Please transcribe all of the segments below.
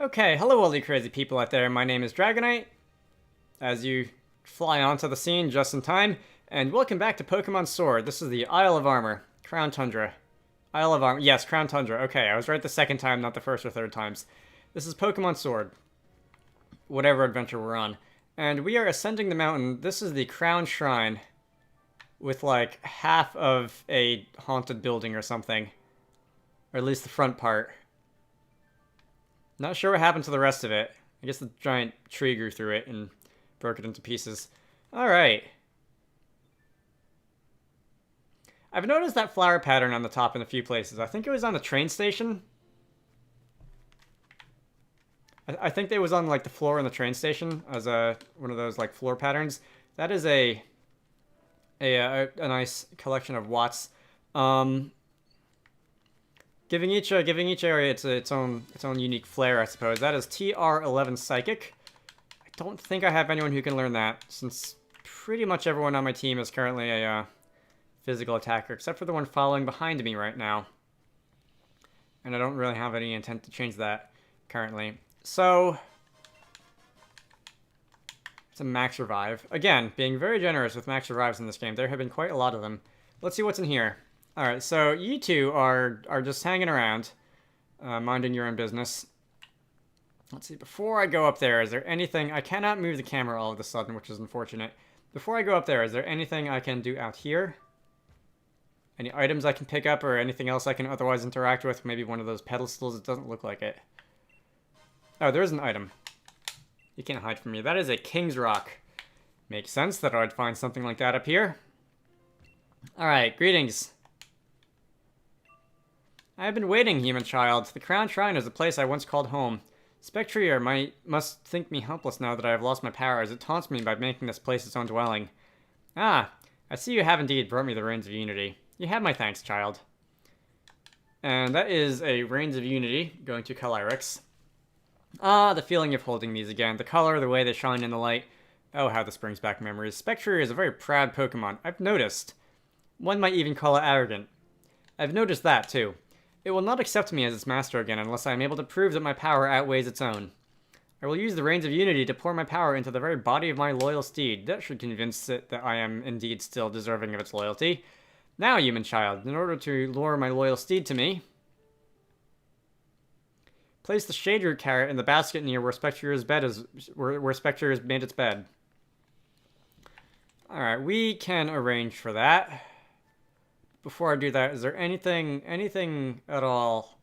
Okay, hello all you crazy people out there. My name is Dragonite, as you fly onto the scene just in time, and welcome back to Pokemon Sword. This is the Isle of Armor, Crown Tundra. Isle of Armor, yes, Crown Tundra. Okay, I was right the second time, not the first or third times. This is Pokemon Sword, whatever adventure we're on. And we are ascending the mountain. This is the Crown Shrine, with like half of a haunted building or something. Or at least the front part. Not sure what happened to the rest of it. I guess the giant tree grew through it and broke it into pieces. Alright. I've noticed that flower pattern on the top in a few places. I think it was on the train station. I think it was on like the floor in the train station as one of those like floor patterns. That is a nice collection of watts. Giving each area its own unique flair, I suppose. That is TR11 Psychic. I don't think I have anyone who can learn that, since pretty much everyone on my team is currently a physical attacker, except for the one following behind me right now. And I don't really have any intent to change that currently. So, it's a max revive. Again, being very generous with max revives in this game. There have been quite a lot of them. Let's see what's in here. Alright, so you two are just hanging around, minding your own business. Let's see, before I go up there, is there anything... I cannot move the camera all of a sudden, which is unfortunate. Before I go up there, is there anything I can do out here? Any items I can pick up, or anything else I can otherwise interact with? Maybe one of those pedestals? It doesn't look like it. Oh, there is an item. You can't hide from me. That is a King's Rock. Makes sense that I'd find something like that up here. Alright, greetings. I have been waiting, human child. The Crown Shrine is a place I once called home. Spectrier must think me helpless now that I have lost my power, as it taunts me by making this place its own dwelling. Ah, I see you have indeed brought me the Reins of Unity. You have my thanks, child. And that is a Reins of Unity, going to Calyrex. Ah, the feeling of holding these again. The color, the way they shine in the light. Oh, how this brings back memories. Spectrier is a very proud Pokemon. I've noticed. One might even call it arrogant. I've noticed that, too. It will not accept me as its master again unless I am able to prove that my power outweighs its own. I will use the Reins of Unity to pour my power into the very body of my loyal steed. That should convince it that I am indeed still deserving of its loyalty. Now, human child, in order to lure my loyal steed to me, place the Shade Root carrot in the basket near where Spectrier's bed is, where Spectrier has made its bed. Alright, we can arrange for that. Before I do that, is there anything at all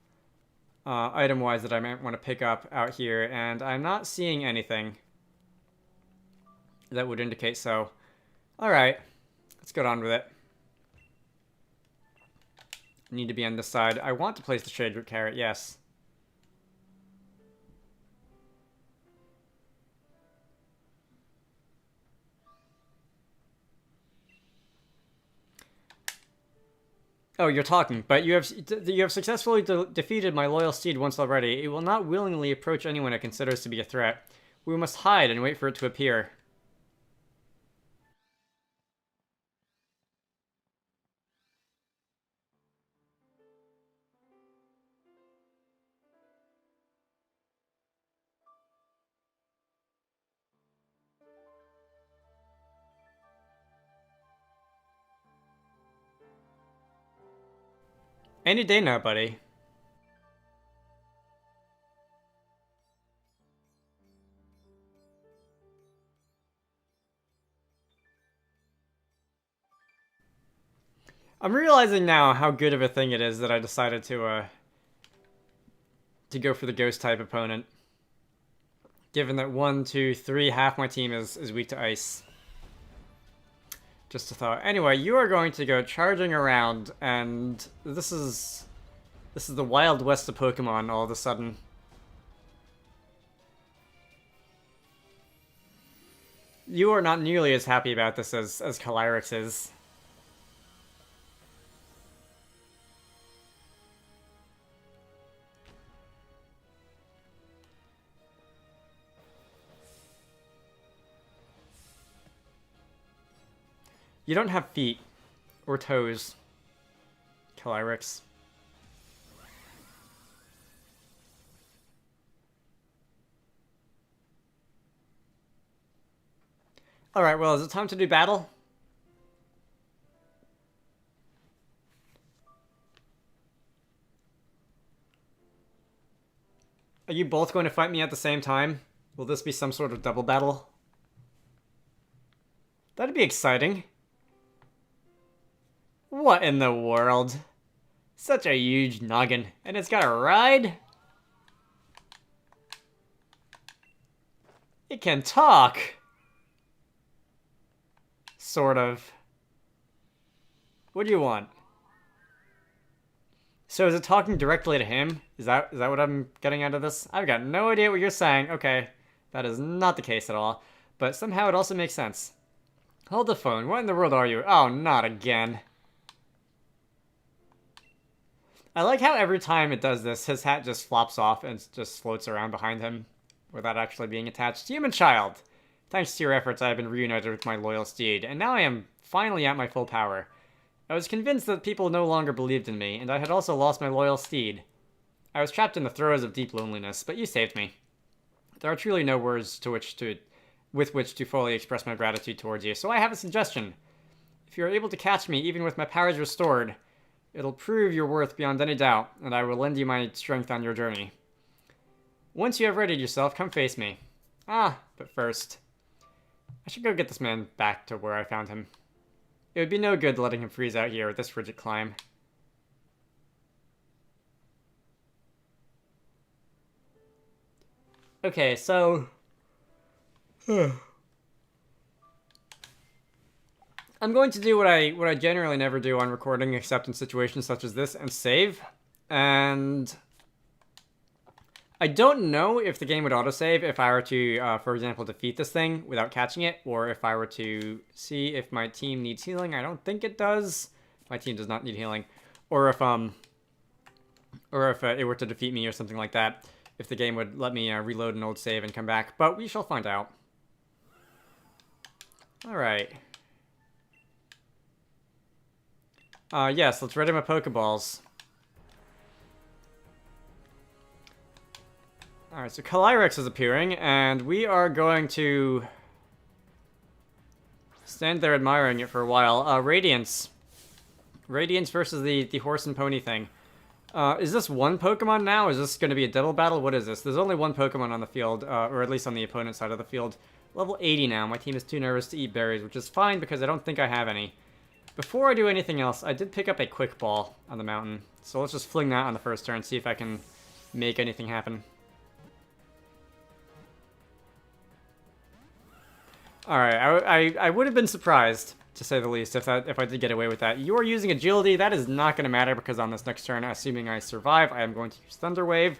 item-wise that I might want to pick up out here? And I'm not seeing anything that would indicate so. Alright, let's get on with it. Need to be on this side. I want to place the Shade Root carrot, yes. Oh, you're talking, but you have successfully defeated my loyal steed once already. It will not willingly approach anyone it considers to be a threat. We must hide and wait for it to appear. Any day now, buddy. I'm realizing now how good of a thing it is that I decided to go for the ghost type opponent. Given that 1, 2, 3, half my team is weak to ice. Just a thought. Anyway, you are going to go charging around, and this is the Wild West of Pokemon all of a sudden. You are not nearly as happy about this as Calyrex is. You don't have feet or toes, Calyrex. Alright, well, is it time to do battle? Are you both going to fight me at the same time? Will this be some sort of double battle? That'd be exciting. What in the world? Such a huge noggin. And it's got a ride? It can talk. Sort of. What do you want? So is it talking directly to him? Is that what I'm getting out of this? I've got no idea what you're saying. Okay, that is not the case at all. But somehow it also makes sense. Hold the phone. What in the world are you? Oh, not again. I like how every time it does this, his hat just flops off and just floats around behind him without actually being attached. Human child! Thanks to your efforts, I have been reunited with my loyal steed, and now I am finally at my full power. I was convinced that people no longer believed in me, and I had also lost my loyal steed. I was trapped in the throes of deep loneliness, but you saved me. There are truly no words with which to fully express my gratitude towards you, so I have a suggestion. If you are able to catch me even with my powers restored, it'll prove your worth beyond any doubt, and I will lend you my strength on your journey. Once you have readied yourself, come face me. But first, I should go get this man back to where I found him. It would be no good letting him freeze out here with this frigid climb. Okay, so... I'm going to do what I generally never do on recording, except in situations such as this, and save. And I don't know if the game would autosave if I were to, for example, defeat this thing without catching it, or if I were to see if my team needs healing. I don't think it does. My team does not need healing. Or if it were to defeat me or something like that, if the game would let me reload an old save and come back. But we shall find out. Alright. Yes, let's ready my Pokeballs. Alright, so Calyrex is appearing, and we are going to stand there admiring it for a while. Radiance. Radiance versus the horse and pony thing. Is this one Pokemon now? Is this going to be a double battle? What is this? There's only one Pokemon on the field, or at least on the opponent side of the field. Level 80 now. My team is too nervous to eat berries, which is fine because I don't think I have any. Before I do anything else, I did pick up a Quick Ball on the mountain. So let's just fling that on the first turn, see if I can make anything happen. Alright, I would have been surprised, to say the least, if I did get away with that. You are using Agility. That is not going to matter because on this next turn, assuming I survive, I am going to use Thunder Wave.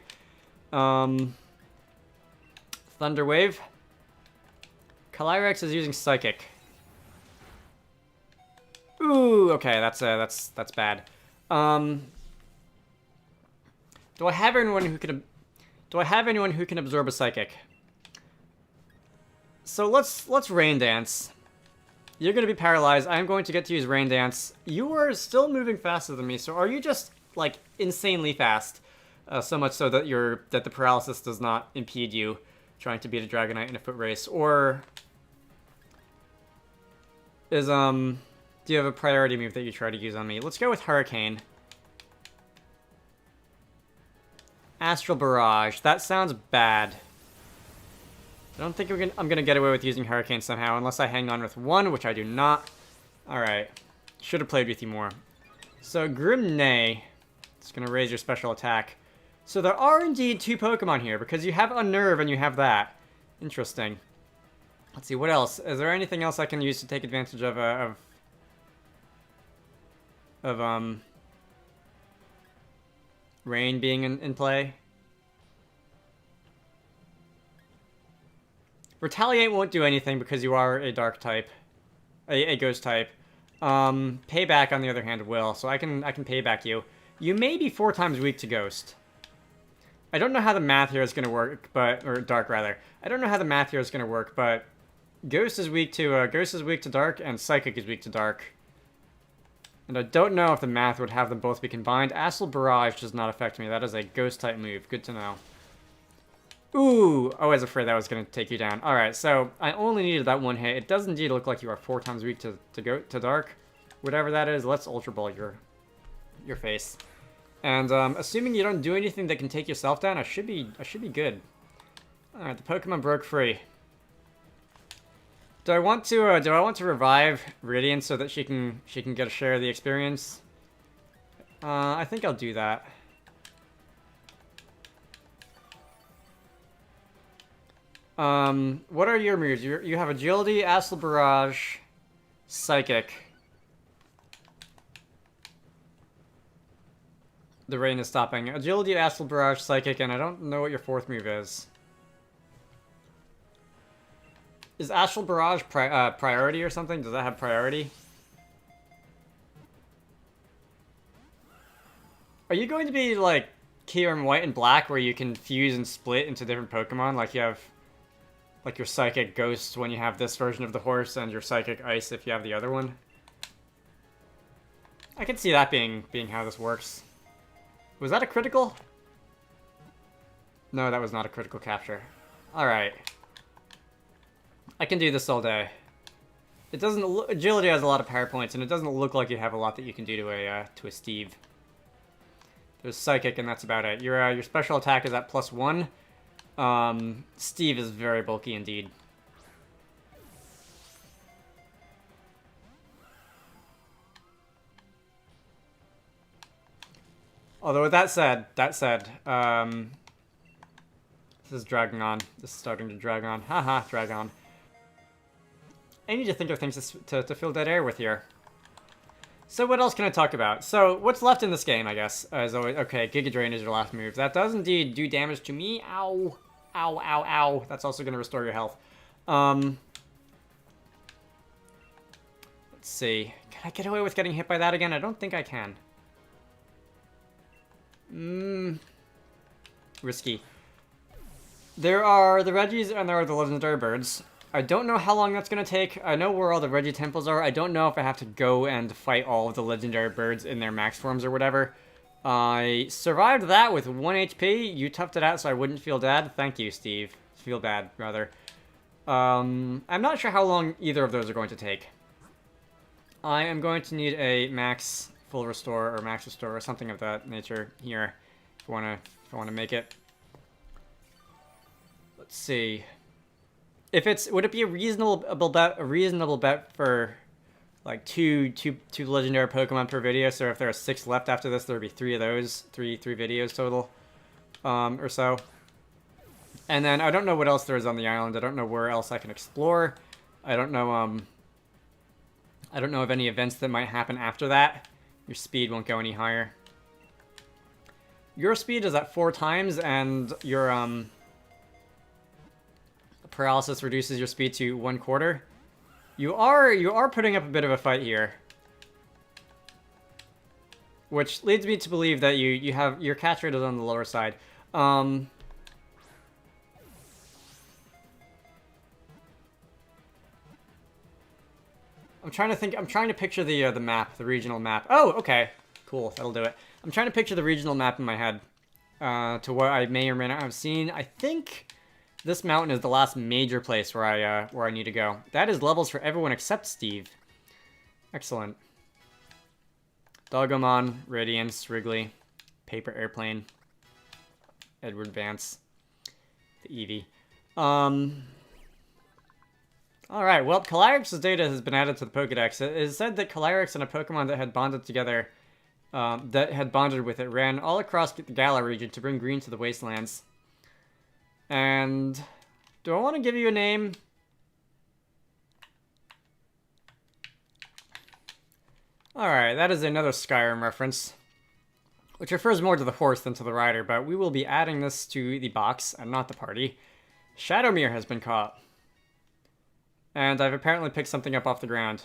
Thunder Wave. Calyrex is using Psychic. Ooh, okay, that's bad. Do I have anyone who can absorb a Psychic? So let's Rain Dance. You're going to be paralyzed. I'm going to get to use Rain Dance. You are still moving faster than me, so are you just, like, insanely fast? So much so that the paralysis does not impede you trying to beat a Dragonite in a foot race? Or is, do you have a priority move that you try to use on me? Let's go with Hurricane. Astral Barrage. That sounds bad. I don't think I'm gonna get away with using Hurricane somehow, unless I hang on with one, which I do not. Alright. Should have played with you more. So, Grim Neigh. It's gonna raise your special attack. So there are indeed two Pokemon here, because you have Unnerve and you have that. Interesting. Let's see, what else? Is there anything else I can use to take advantage of Rain being in play? Retaliate won't do anything because you are a dark type. A ghost type. Payback, on the other hand, will. So I can payback you. You may be 4 times weak to ghost. I don't know how the math here is going to work, or dark, rather. I don't know how the math here is going to work, but ghost is weak to dark, and psychic is weak to dark. And I don't know if the math would have them both be combined. Astral Barrage does not affect me. That is a ghost type move. Good to know. Ooh, I was afraid that was going to take you down. Alright, so I only needed that one hit. It does indeed look like you are 4 times weak to go to dark. Whatever that is, let's Ultra Ball your face. And assuming you don't do anything that can take yourself down, I should be good. Alright, the Pokemon broke free. Do I want to revive Radiant so that she can get a share of the experience? I think I'll do that. What are your moves? You have Agility, Astral Barrage, Psychic. The rain is stopping. Agility, Astral Barrage, Psychic, and I don't know what your 4th move is. Is Astral Barrage priority or something? Does that have priority? Are you going to be like Kyurem White and Black where you can fuse and split into different Pokemon? Like you have like your Psychic Ghost when you have this version of the horse and your Psychic Ice if you have the other one? I can see that being how this works. Was that a critical? No, that was not a critical capture. Alright. I can do this all day. It doesn't look... Agility has a lot of power points, and it doesn't look like you have a lot that you can do to a Steve. There's Psychic, and that's about it. Your special attack is at +1. Steve is very bulky indeed. Although with that said, this is dragging on. This is starting to drag on. Haha, drag on. I need to think of things to fill dead air with here. So what else can I talk about? So what's left in this game, I guess, is always... Okay, Giga Drain is your last move. That does indeed do damage to me. Ow. Ow, ow, ow. That's also going to restore your health. Let's see. Can I get away with getting hit by that again? I don't think I can. Risky. There are the Reggies and there are the legendary birds. I don't know how long that's going to take. I know where all the Reggie temples are. I don't know if I have to go and fight all of the legendary birds in their max forms or whatever. I survived that with 1 HP. You toughed it out so I wouldn't feel bad. Thank you, Steve. Feel bad, rather. I'm not sure how long either of those are going to take. I am going to need a max full restore or max restore or something of that nature here if I want to make it. Let's see. Would it be a reasonable bet for like two legendary Pokemon per video? So if there are 6 left after this, there would be 3 of those, three videos total, or so. And then I don't know what else there is on the island. I don't know where else I can explore. I don't know of any events that might happen after that. Your speed won't go any higher. Your speed is at 4 times, and your paralysis reduces your speed to 1/4. You are putting up a bit of a fight here, which leads me to believe that you have your catch rate is on the lower side. I'm trying to think. I'm trying to picture the map, the regional map. Oh, okay, cool. That'll do it. I'm trying to picture the regional map in my head to what I may or may not have seen. I think this mountain is the last major place where I need to go. That is levels for everyone except Steve. Excellent. Dogomon, Radiance, Wrigley, Paper Airplane, Edward Vance, the Eevee. Alright, well, Calyrex's data has been added to the Pokedex. It is said that Calyrex and a Pokemon that had bonded together, that had bonded with it, ran all across the Galar region to bring green to the wastelands. And do I want to give you a name? Alright, that is another Skyrim reference, which refers more to the horse than to the rider, but we will be adding this to the box and not the party. Shadowmere has been caught. And I've apparently picked something up off the ground.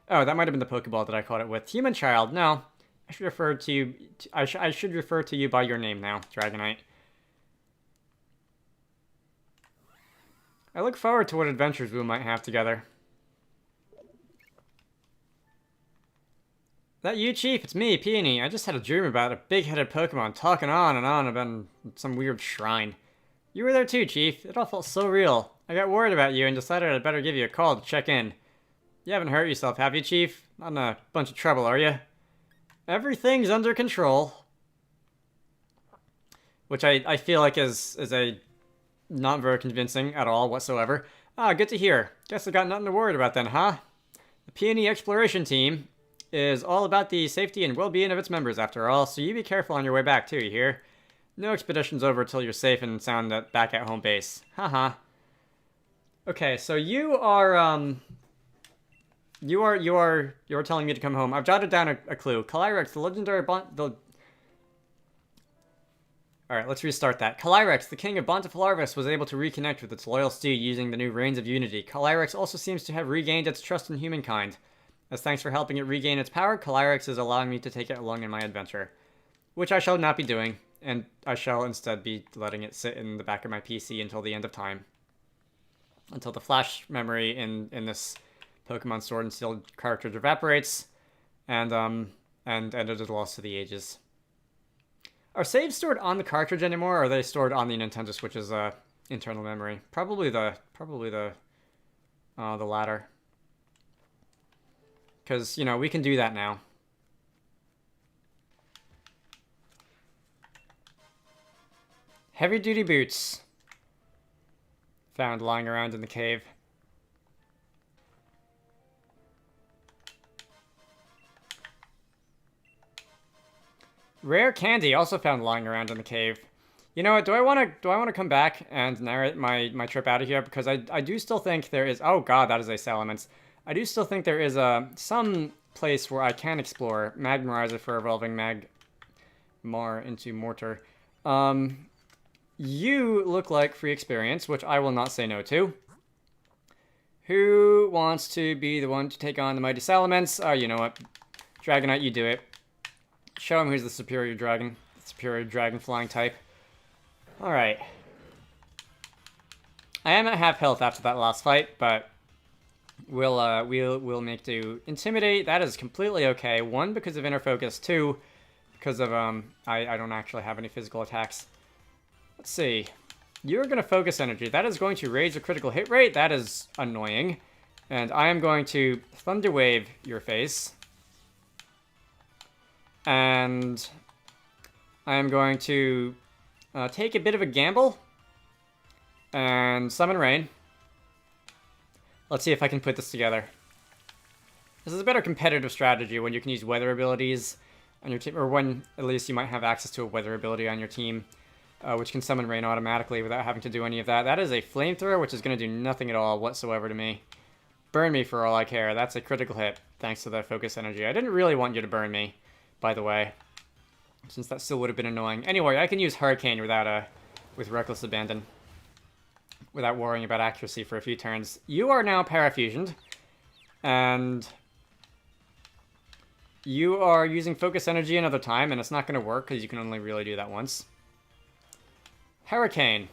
Oh, that might have been the Pokeball that I caught it with. Human Child, no. I should refer to you. I should refer to you by your name now, Dragonite. I look forward to what adventures we might have together. That you, Chief? It's me, Peony. I just had a dream about a big-headed Pokemon talking on and on about some weird shrine. You were there too, Chief. It all felt so real. I got worried about you and decided I'd better give you a call to check in. You haven't hurt yourself, have you, Chief? Not in a bunch of trouble, are you? Everything's under control. Which I feel like is a not very convincing at all whatsoever. Ah, good to hear. Guess I got nothing to worry about then, huh? The Peony Exploration Team is all about the safety and well-being of its members, after all, so you be careful on your way back, too, you hear? No expedition's over till you're safe and sound back at home base. Haha. Okay, so you're telling me to come home. I've jotted down a clue. Calyrex, the legendary Alright, let's restart that. Calyrex, the king of Bontifilarvis, was able to reconnect with its loyal steed using the new Reins of Unity. Calyrex also seems to have regained its trust in humankind. As thanks for helping it regain its power, Calyrex is allowing me to take it along in my adventure. Which I shall not be doing, and I shall instead be letting it sit in the back of my PC until the end of time. Until the flash memory in this Pokemon Sword and Shield cartridge evaporates, and it is lost to the ages. Are saves stored on the cartridge anymore, or are they stored on the Nintendo Switch's internal memory? Probably the latter. Because, you know, we can do that now. Heavy-duty boots. Found lying around in the cave. Rare candy also found lying around in the cave. You know what? Do I want to come back and narrate my trip out of here, because I do still think there is. Oh God, that is a Salamence. I do still think there is some place where I can explore. Magmarizer for evolving Magmar into Mortar. You look like free experience, which I will not say no to. Who wants to be the one to take on the mighty Salamence? Oh, you know what? Dragonite, you do it. Show him who's the superior dragon flying type. Alright. I am at half health after that last fight, but we'll make do. Intimidate, that is completely okay. 1, because of inner focus. 2, because of I don't actually have any physical attacks. Let's see. You're gonna focus energy. That is going to raise your critical hit rate. That is annoying. And I am going to Thunder Wave your face. And I am going to take a bit of a gamble and summon Rain. Let's see if I can put this together. This is a better competitive strategy when you can use weather abilities on your team, or when at least you might have access to a weather ability on your team, which can summon Rain automatically without having to do any of that. That is a flamethrower, which is going to do nothing at all whatsoever to me. Burn me for all I care. That's a critical hit, thanks to the focus energy. I didn't really want you to burn me, by the way, since that still would have been annoying. Anyway, I can use Hurricane with Reckless Abandon, without worrying about accuracy for a few turns. You are now parafusioned, and you are using focus energy another time, and it's not going to work because you can only really do that once. Hurricane.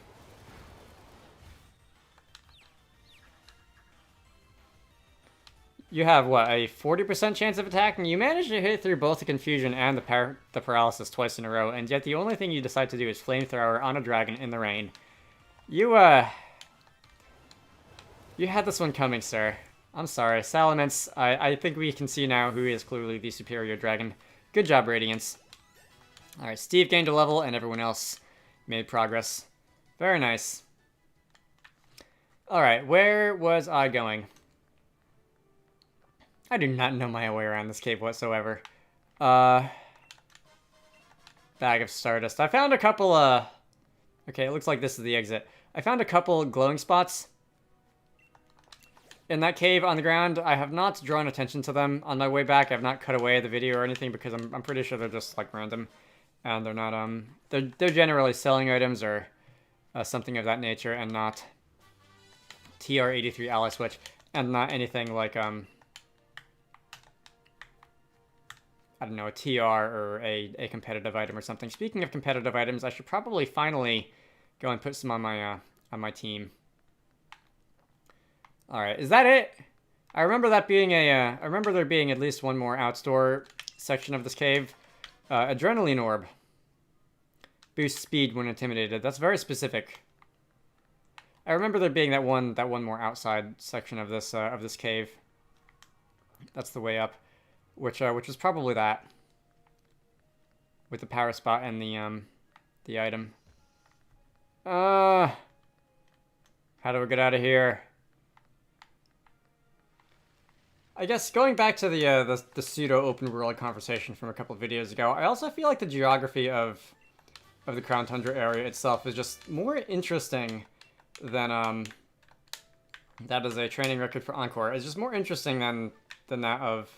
You have, what, a 40% chance of attacking? You managed to hit through both the confusion and the paralysis twice in a row, and yet the only thing you decide to do is flamethrower on a dragon in the rain. You had this one coming, sir. I'm sorry. Salamence, I think we can see now who is clearly the superior dragon. Good job, Radiance. Alright, Steve gained a level, and everyone else made progress. Very nice. Alright, where was I going? I do not know my way around this cave whatsoever. Bag of Stardust. I found a couple, okay, it looks like this is the exit. I found a couple glowing spots in that cave on the ground. I have not drawn attention to them on my way back. I have not cut away the video or anything because I'm pretty sure they're just, like, random. And they're not, they're generally selling items or something of that nature, and not TR-83 Ally Switch, and not anything like, I don't know, a TR or a competitive item or something. Speaking of competitive items, I should probably finally go and put some on my team. Alright, is that it? I remember that being I remember there being at least one more outdoor section of this cave. Adrenaline Orb. Boost speed when intimidated. That's very specific. I remember there being that one more outside section of this cave. That's the way up, which was probably that, with the power spot and the item. How do we get out of here? I guess going back to the pseudo open world conversation from a couple of videos ago, I also feel like the geography of the Crown Tundra area itself is just more interesting than that is a training record for Encore. It's just more interesting than that of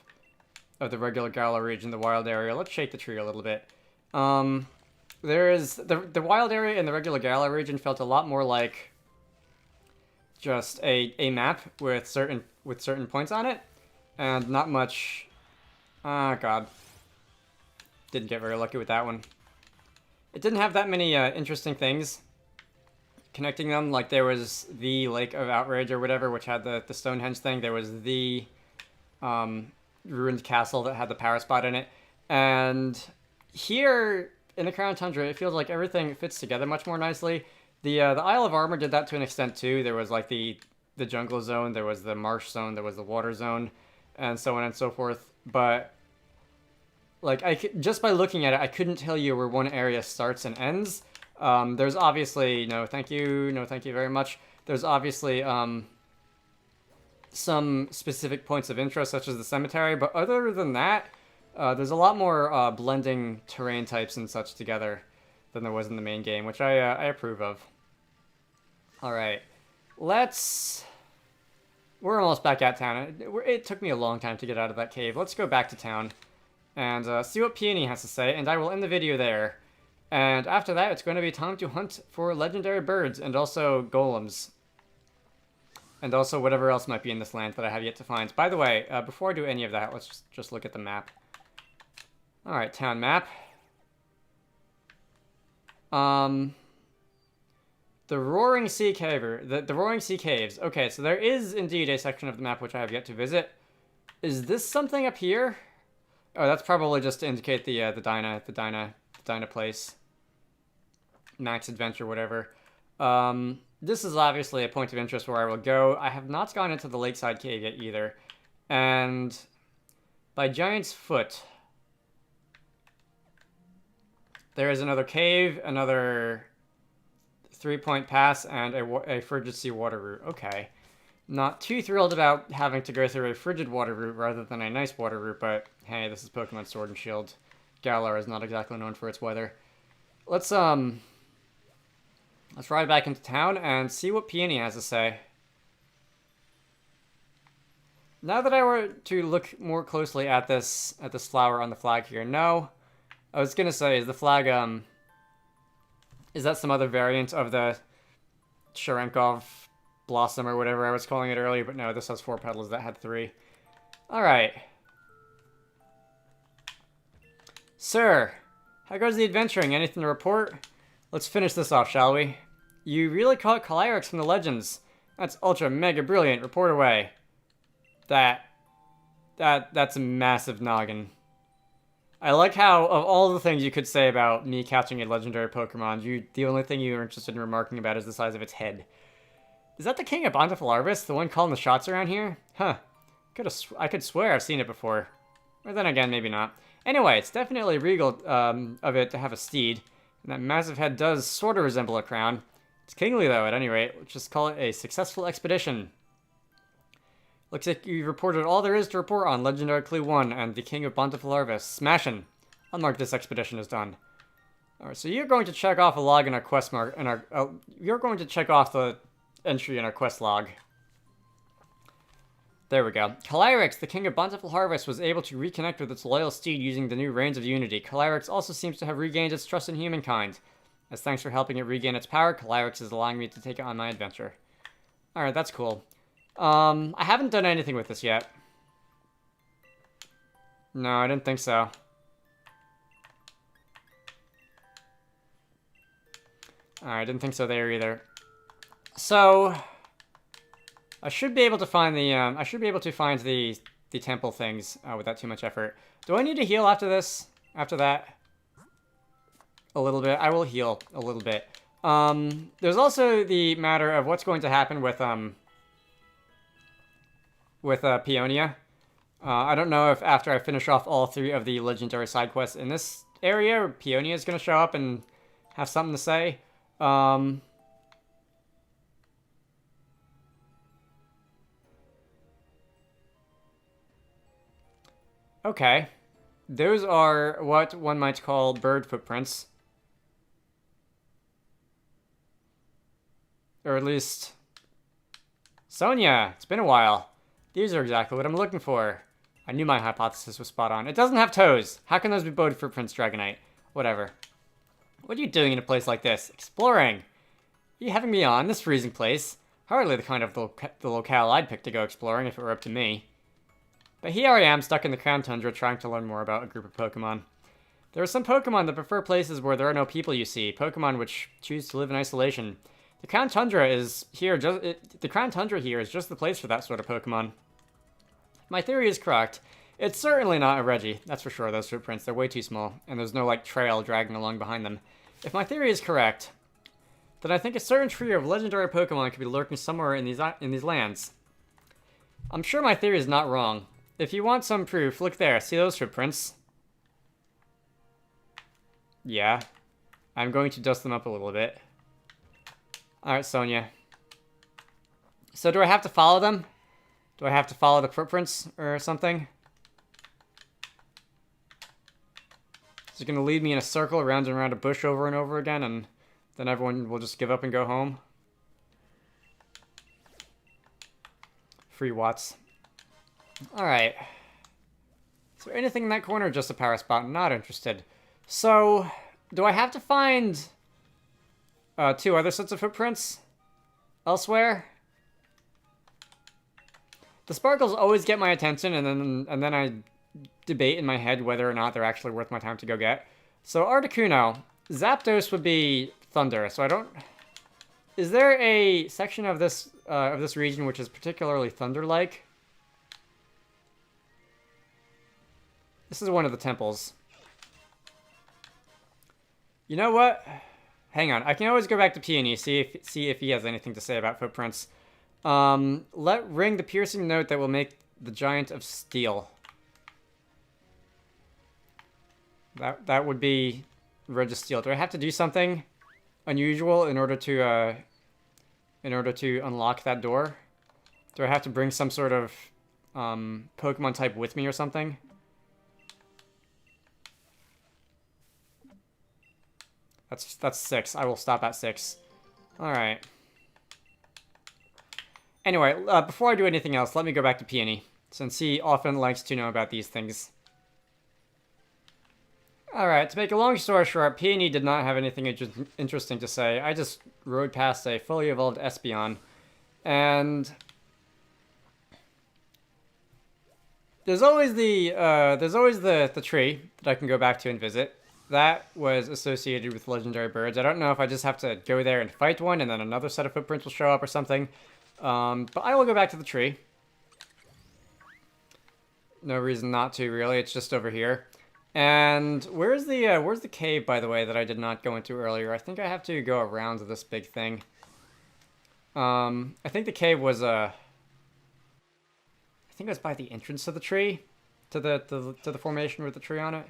the regular Galar region, the wild area. Let's shake the tree a little bit. There is the wild area and the regular Galar region felt a lot more like just a map with certain points on it, and not much. Ah, God, didn't get very lucky with that one. It didn't have that many interesting things connecting them. Like there was the Lake of Outrage or whatever, which had the Stonehenge thing. There was the ruined castle that had the power spot in it, and here in the Crown Tundra, it feels like everything fits together much more nicely. The Isle of Armor did that to an extent too. There was like the jungle zone, there was the marsh zone, there was the water zone, and so on and so forth. But like just by looking at it, I couldn't tell you where one area starts and ends. There's obviously no thank you very much. There's obviously some specific points of interest, such as the cemetery, but other than that, there's a lot more blending terrain types and such together than there was in the main game, which I approve of. Alright, we're almost back at town. It took me a long time to get out of that cave. Let's go back to town and see what Peony has to say, and I will end the video there. And after that, it's going to be time to hunt for legendary birds and also golems. And also whatever else might be in this land that I have yet to find. By the way, before I do any of that, let's just look at the map. Alright, town map. The Roaring Sea Cave, the Roaring Sea Caves. Okay, so there is indeed a section of the map which I have yet to visit. Is this something up here? Oh, that's probably just to indicate the Dyna place. Max Adventure, whatever. This is obviously a point of interest where I will go. I have not gone into the Lakeside Cave yet either. And by Giant's Foot, there is another cave, another 3-point pass, and a frigid sea water route. Okay. Not too thrilled about having to go through a frigid water route rather than a nice water route, but hey, this is Pokemon Sword and Shield. Galar is not exactly known for its weather. Let's ride back into town and see what Peony has to say. Now that I were to look more closely at this flower on the flag here, no. I was gonna say, is the flag is that some other variant of the Cherenkov Blossom or whatever I was calling it earlier? But no, this has 4 petals that had 3. Alright. Sir, how goes the adventuring? Anything to report? Let's finish this off, shall we? You really caught Calyrex from the legends. That's ultra mega brilliant. Report away. That's a massive noggin. I like how, of all the things you could say about me catching a legendary Pokemon, the only thing you're interested in remarking about is the size of its head. Is that the King of Bountiful Harvest, the one calling the shots around here? Huh. I could swear I've seen it before. Or then again, maybe not. Anyway, it's definitely regal of it to have a steed, and that massive head does sort of resemble a crown. It's kingly, though, at any rate. Let's just call it a successful expedition. Looks like you reported all there is to report on Legendary Clue 1 and the King of Bountiful Harvest. Smashin'. I'll mark this expedition as done. Alright, so you're going to check off a log in our quest you're going to check off the entry in our quest log. There we go. Calyrex, the King of Bountiful Harvest, was able to reconnect with its loyal steed using the new Reins of Unity. Calyrex also seems to have regained its trust in humankind. As thanks for helping it regain its power, Calyrex is allowing me to take it on my adventure. Alright, that's cool. I haven't done anything with this yet. No, I didn't think so. Alright, I didn't think so there either. So I should be able to find the temple things without too much effort. Do I need to heal after this? After that? A little bit. I will heal a little bit. There's also the matter of what's going to happen with Peonia. I don't know if after I finish off all 3 of the legendary side quests in this area, Peonia is going to show up and have something to say. Okay. Those are what one might call bird footprints. Or at least... Sonia, it's been a while. These are exactly what I'm looking for. I knew my hypothesis was spot on. It doesn't have toes. How can those be bird footprints, Dragonite? Whatever. What are you doing in a place like this? Exploring. Are you having me on this freezing place? Hardly the kind of the locale I'd pick to go exploring if it were up to me. But here I am, stuck in the Crown Tundra, trying to learn more about a group of Pokémon. There are some Pokémon that prefer places where there are no people, you see. Pokémon which choose to live in isolation. The Crown Tundra is here. The Crown Tundra here is just the place for that sort of Pokémon. My theory is correct. It's certainly not a Reggie, that's for sure. Those footprints, they're way too small, and there's no like trail dragging along behind them. If my theory is correct, then I think a certain trio of legendary Pokémon could be lurking somewhere in these lands. I'm sure my theory is not wrong. If you want some proof, look there. See those footprints? Yeah. I'm going to dust them up a little bit. Alright, Sonia. So do I have to follow them? Do I have to follow the footprints or something? Is it going to lead me in a circle around and around a bush over and over again, and then everyone will just give up and go home? Free Watts. Alright. Is there anything in that corner? Just a power spot. Not interested. So, do I have to find 2 other sets of footprints elsewhere? The sparkles always get my attention, and then I debate in my head whether or not they're actually worth my time to go get. So Articuno. Zapdos would be thunder, so I don't... Is there a section of this region which is particularly thunder-like? This is one of the temples. You know what? Hang on. I can always go back to Peony, see if he has anything to say about footprints. Let ring the piercing note that will make the giant of steel. That would be Registeel. Do I have to do something unusual in order to unlock that door? Do I have to bring some sort of Pokemon type with me or something? That's 6. I will stop at 6. Alright. Anyway, before I do anything else, let me go back to Peony, since he often likes to know about these things. Alright, to make a long story short, Peony did not have anything interesting to say. I just rode past a fully evolved Espeon, and there's always the tree that I can go back to and visit. That was associated with legendary birds. I don't know if I just have to go there and fight one, and then another set of footprints will show up or something. But I will go back to the tree. No reason not to, really. It's just over here. And where's the cave, by the way, that I did not go into earlier? I think I have to go around this big thing. I think the cave was I think it was by the entrance to the tree, to the formation with the tree on it.